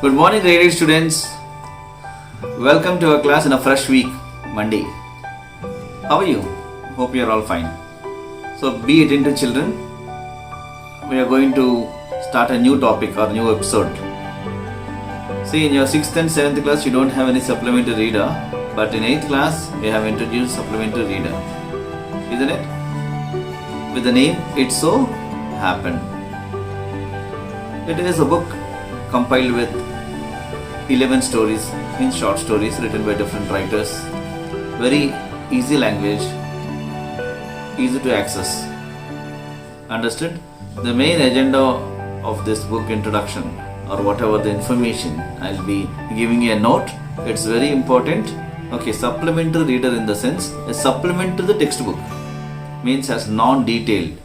Good morning, grade 8 students. Welcome to our class in a fresh week, Monday. How are you? Hope you are all fine. So, be attentive, children. We are going to start a new topic or new episode. See, in your 6th and 7th class, you don't have any supplementary reader, but in 8th class, we have introduced supplementary reader. Isn't it? With the name It So Happened. It is a book compiled with 11 stories in short stories written by different writers. Very easy language, easy to access. Understood? The main agenda of this book introduction or whatever the information, I'll be giving you a note. It's very important. Okay, supplementary reader in the sense a supplement to the textbook, means as non-detailed.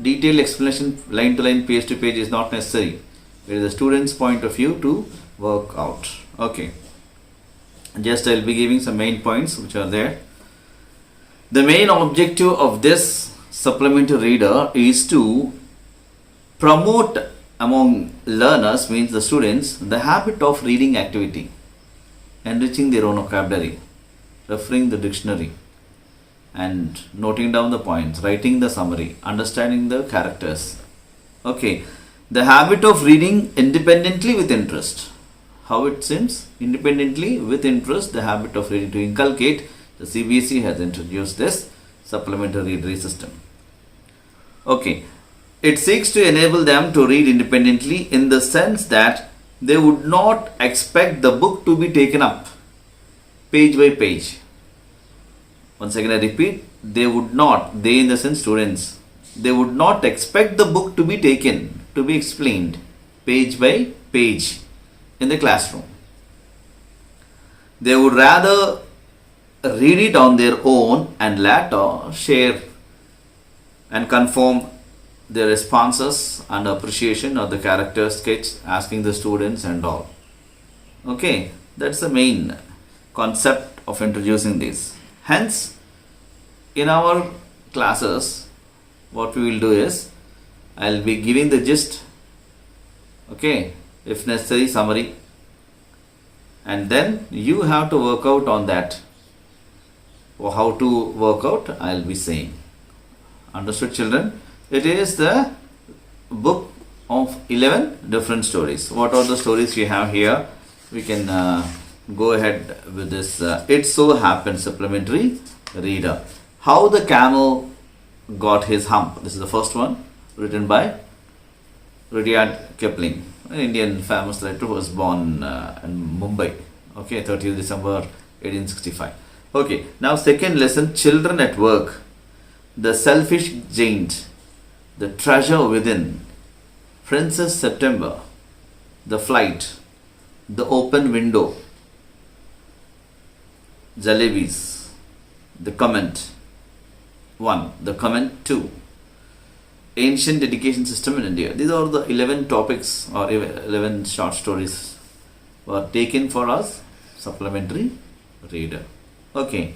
Detailed explanation line to line, page to page is not necessary. It is the student's point of view to work out. Okay. Just I'll be giving some main points which are there. The main objective of this supplementary reader is to promote among learners, means the students, the habit of reading activity, enriching their own vocabulary, referring the dictionary, and noting down the points, writing the summary, understanding the characters. Okay. The habit of reading independently with interest. How it seems? Independently with interest, the habit of reading. To inculcate, the CBSE has introduced this supplementary reader system. Okay. It seeks to enable them to read independently in the sense that they would not expect the book to be taken up page by page. Once again I repeat, they would not, they in the sense students, they would not expect the book to be taken, to be explained page by page in the classroom. They would rather read it on their own and later share and confirm their responses and appreciation of the character sketch, asking the students and all. Okay, that's the main concept of introducing this. Hence, in our classes, what we will do is, I'll be giving the gist, okay, if necessary summary, and then you have to work out on that, or how to work out I'll be saying. Understood, children? It is the book of 11 different stories. What are the stories we have here? We can go ahead with this It So Happened supplementary reader. How the Camel Got His Hump. This is the first one, written by Rudyard Kipling, an Indian famous writer who was born in Mumbai, okay, 30th December 1865. Okay, now second lesson, Children at Work, The Selfish Giant, The Treasure Within, Princess September, The Flight, The Open Window, Jalebis, The Comment 1, The Comment 2, Ancient Education System in India. These are the 11 topics or 11 short stories were taken for us supplementary reader. Okay,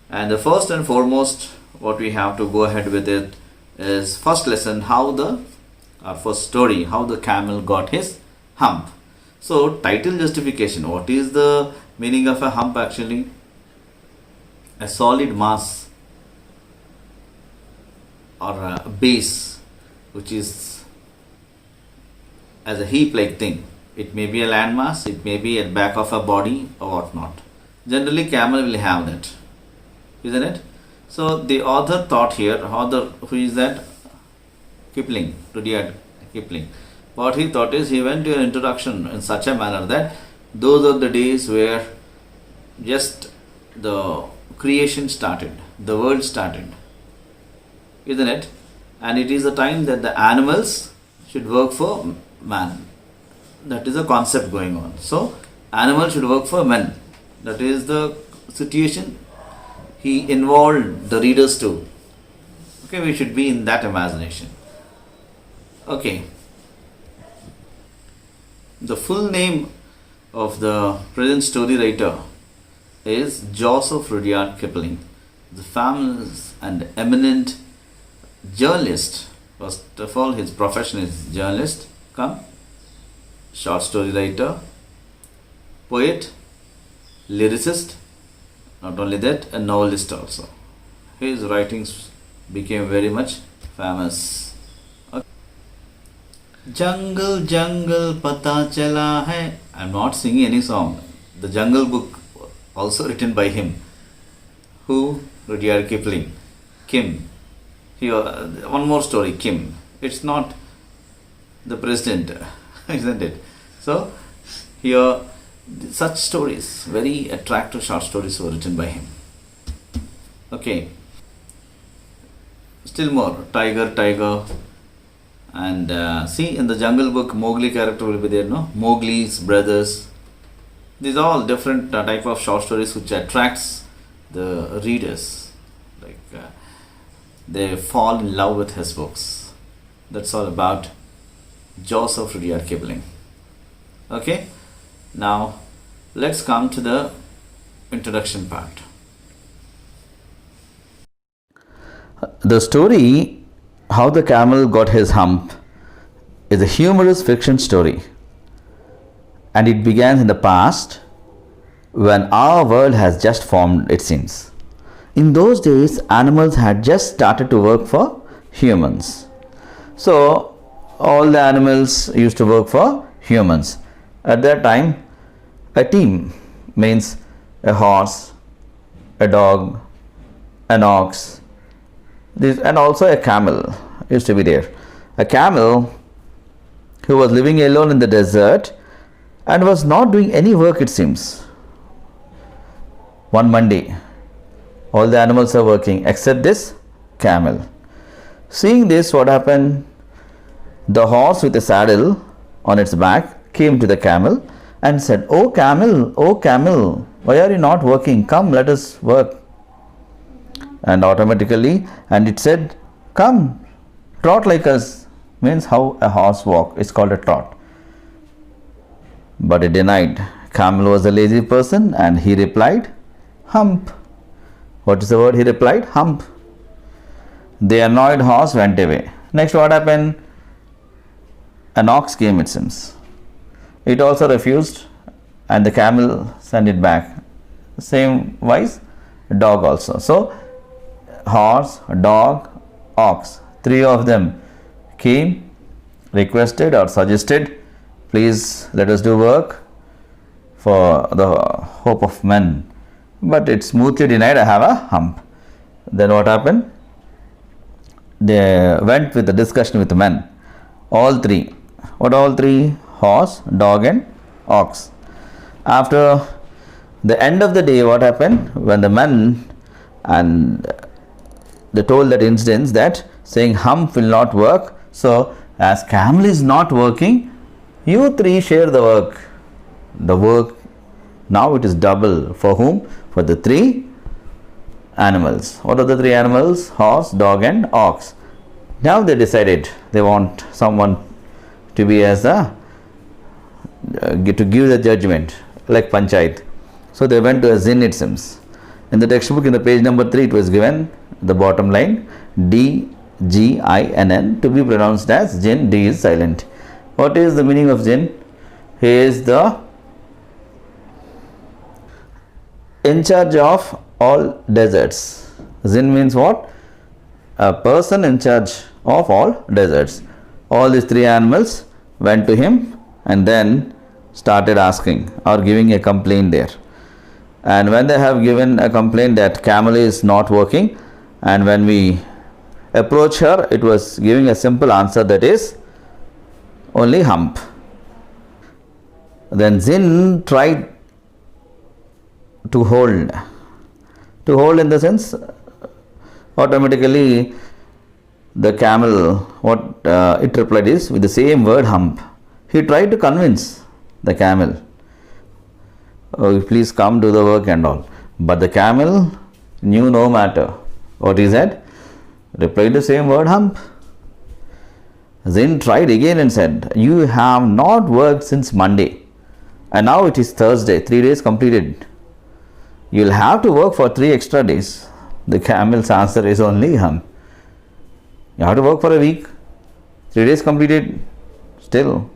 and the first and foremost what we have to go ahead with it is first lesson, our first story, how the camel got his hump. So title justification, what is the meaning of a hump actually? A solid mass or a base which is as a heap like thing. It may be a landmass, it may be at back of a body or whatnot. Generally camel will have that, isn't it? So the author thought here, who is that? Kipling, Rudyard Kipling. What he thought is, he went to an introduction in such a manner that those are the days where just the creation started, the world started, isn't it? And it is a time that the animals should work for man. That is a concept going on. So, animals should work for men. That is the situation he involved the readers too. Okay, we should be in that imagination. Okay. The full name of the present story writer is Joseph Rudyard Kipling, the famous and eminent journalist. First of all, his profession is journalist, short story writer, poet, lyricist, not only that, a novelist also. His writings became very much famous. Jungle Jungle Pata Chala Hai. I'm not singing any song. The Jungle Book also written by him. Who? Rudyard Kipling. Kim. Here, one more story, Kim. It's not the president, isn't it? So, here, such stories, very attractive short stories were written by him. Okay. Still more, Tiger, Tiger. And see, in the Jungle Book, Mowgli character will be there, no? Mowgli's brothers. These are all different type of short stories which attracts the readers. Like they fall in love with his books. That's all about Joseph Rudyard Kipling. Okay, now let's come to the introduction part. The story How the Camel Got His Hump is a humorous fiction story, and it began in the past when our world has just formed, it seems. In those days, animals had just started to work for humans. So, all the animals used to work for humans. At that time, a team means a horse, a dog, an ox, and also a camel used to be there. A camel who was living alone in the desert and was not doing any work, it seems. One Monday, all the animals are working except this camel. Seeing this, what happened? The horse with a saddle on its back came to the camel and said, oh camel, why are you not working? Come, let us work. And automatically, and it said, come, trot like us. Means how a horse walk, it's called a trot. But it denied. Camel was a lazy person and he replied, hump. What is the word he replied? Hump. The annoyed horse went away. Next, what happened? An ox came, it seems. It also refused and the camel sent it back. Same wise, dog also. So, horse, dog, ox, three of them came, requested or suggested, please let us do work for the hope of men. But it smoothly denied, I have a hump. Then what happened? They went with the discussion with the men. All three. What all three? Horse, dog and ox. After the end of the day, what happened? When the men and they told that incident that saying hump will not work. So as camel is not working, you three share the work. The work now it is double. For whom? For the three animals. What are the three animals? Horse, dog and ox. Now they decided they want someone to be as a to give the judgment like panchayat. So they went to a Zin, it seems. In the textbook, in the page number 3, it was given the bottom line D-G-I-N-N to be pronounced as Jinn. D is silent. What is the meaning of Jinn? He is the in charge of all deserts. Jinn means what? A person in charge of all deserts. All these three animals went to him and then started asking or giving a complaint there. And when they have given a complaint that camel is not working, and when we approach her, it was giving a simple answer, that is only hump. Then Zin tried to hold in the sense, automatically the camel, what it replied is with the same word hump. He tried to convince the camel, oh, please come do the work and all. But the camel knew no matter. What he said? Replied the same word hump. Zin tried again and said, you have not worked since Monday and now it is Thursday, 3 days completed. You will have to work for 3 extra days. The camel's answer is only hump. You have to work for a week, 3 days completed. Still,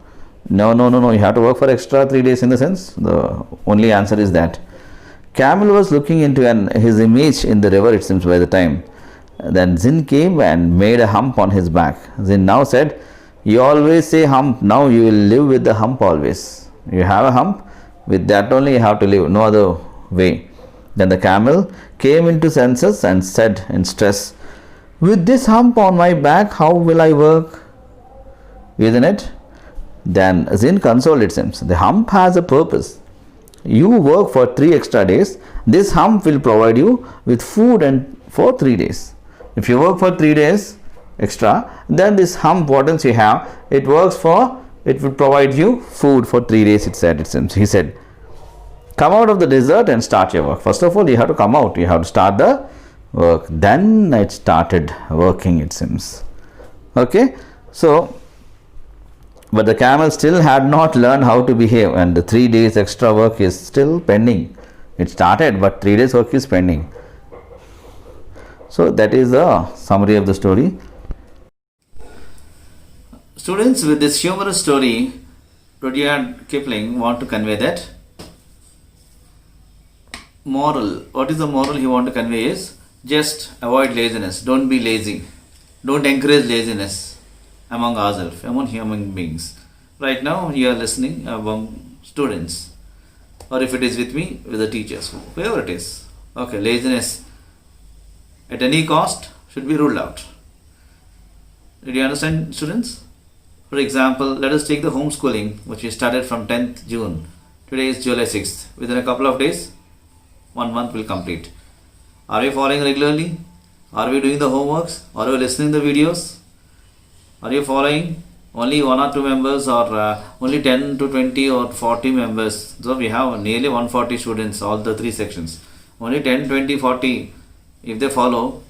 No, no, no, no. You have to work for extra 3 days in the sense. The only answer is that. Camel was looking into his image in the river, it seems, by the time. Then Zin came and made a hump on his back. Zin now said, "You always say hump, now you will live with the hump always. You have a hump, with that only you have to live, no other way." Then the camel came into senses and said in stress, "With this hump on my back, how will I work?" Isn't it? Then Zin consoled it seems. The hump has a purpose. You work for 3 extra days. This hump will provide you with food and for 3 days. If you work for 3 days extra, then this hump, what else you have, it will provide you food for 3 days, it said, it seems. He said, "Come out of the desert and start your work." First of all, you have to come out, you have to start the work. Then it started working, it seems. Okay, so but the camel still had not learned how to behave, and the 3 days extra work is still pending. It started, but 3 days work is pending. So that is the summary of the story. Students, with this humorous story, Rudyard Kipling want to convey that moral. What is the moral he want to convey is just avoid laziness. Don't be lazy. Don't encourage laziness among ourselves, among human beings. Right now you are listening among students, or if it is with me, with the teachers, whoever it is. Okay, laziness at any cost should be ruled out. Did you understand, students? For example, let us take the homeschooling, which we started from 10th June. Today is July 6th. Within a couple of days, 1 month will complete. Are we following regularly? Are we doing the homeworks? Are we listening to the videos? Are you following? Only 1 or 2 members, or only 10 to 20 or 40 members. So we have nearly 140 students, all the 3 sections. Only 10, 20, 40, if they follow,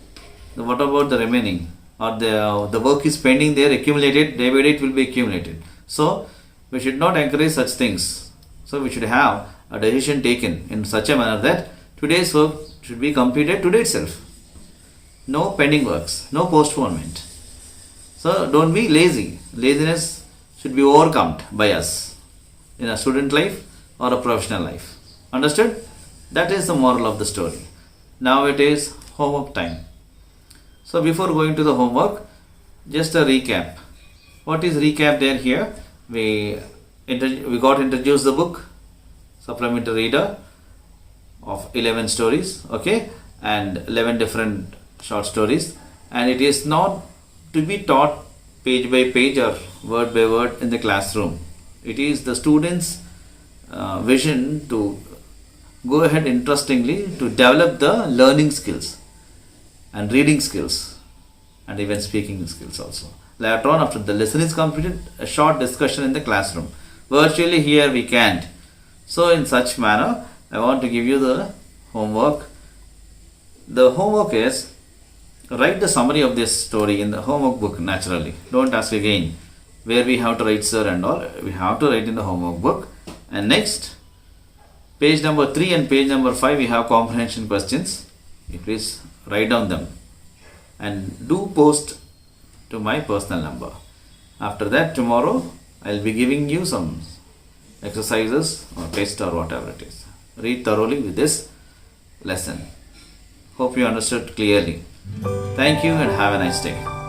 what about the remaining? Or the work is pending there, accumulated, day by day it will be accumulated. So we should not encourage such things. So we should have a decision taken in such a manner that today's work should be completed today itself. No pending works, no postponement. So don't be lazy. Laziness should be overcome by us in a student life or a professional life. Understood? That is the moral of the story. Now it is homework time. So before going to the homework, just a recap. What is recap there here? We got introduced the book, supplementary reader of 11 stories, okay, and 11 different short stories, and it is not to be taught page by page or word by word in the classroom. It is the students' vision to go ahead interestingly to develop the learning skills and reading skills and even speaking skills also. Later on, after the lesson is completed, a short discussion in the classroom. Virtually here we can't. So in such manner, I want to give you the homework. The homework is, write the summary of this story in the homework book naturally. Don't ask again where we have to write sir and all. We have to write in the homework book. And next, page number 3 and page number 5, we have comprehension questions. You please write down them and do post to my personal number. After that, tomorrow I'll be giving you some exercises or test or whatever it is. Read thoroughly with this lesson. Hope you understood clearly. Thank you and have a nice day.